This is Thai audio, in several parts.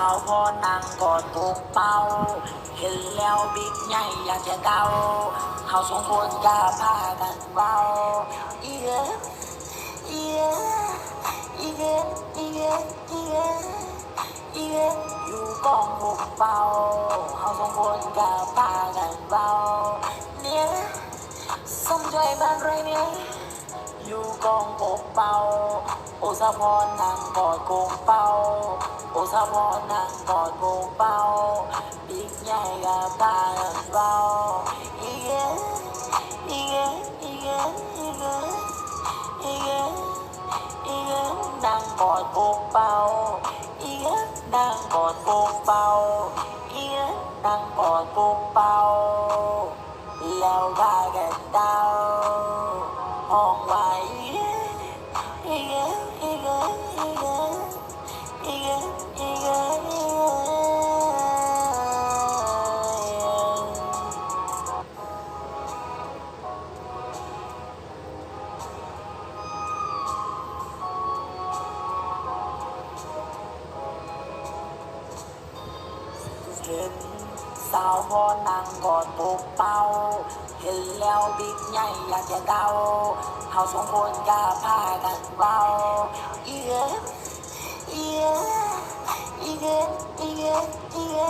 าวพอนางกอดกกเป่าเห็นแล้วบิ๊กใหญ่อยากจะเดาเขาสองคนจะพากันเบาอีเอ๋อีเอ๋อีเอ๋อีเอ๋อีเอ๋อีเอ๋อยู่กองกกเป่าเขาสองคนจะพากันเบาเนี่ยสมใจบ้านไรเนี่ยอยู่กองกกเป่าโอสะพรนางกอดกกเป่าโอสะพรนางกอดกกเป่าบิ๊กใหญ่กับพากันเบาอีเอ๋อีเอ๋อีเอ๋อีเอ๋อีเอ๋อีเอ๋นางกอดกกเป่าอีเอ๋นางกอดกกเป่าอีเอ๋นางกอดกกเป่าแล้วพากันเดาห้องไว้อีเอ๋อีเอ๋อีเอ๋อีเอ๋อีเอ๋อีเอ๋เห็นสาวพอนางกอดปกเป่าเห็นแล้วบิ๊กใหญ่อยากจะเดาเขาสองคนจะพากันเบาอีเอ๋อีเอ๋อีเอ๋อีเอ๋อีเอ๋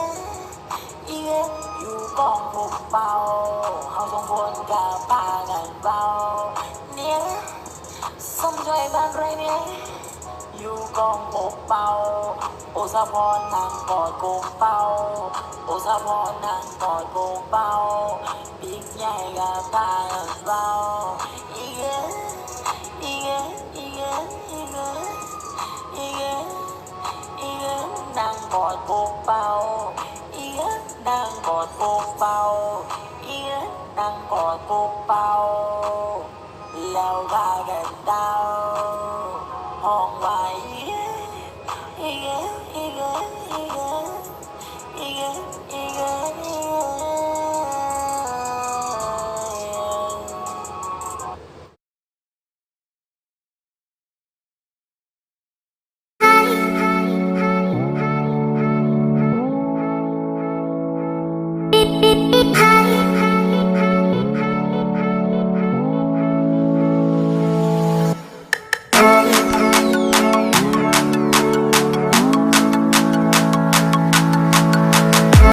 อีเอ๋อยู่กองปกเป่าเขาสองคนจะพากันเบาเนี่ยสมใจบ้านไรเนี่ยอยู่กองกกเป่าโอสะพรนางกอดกกเป่าโอสะพรนางกอดกกเป่าบิ๊กใหญ่กับพากันเบาอีเอ๋อีเอ๋อีเอ๋อีเอ๋อีเอ๋อีเอ๋นางกอดกกเป่าอีเอ๋นางกอดกกเป่าอีเอ๋นางกอดกกเป่าแล้วพากันเดา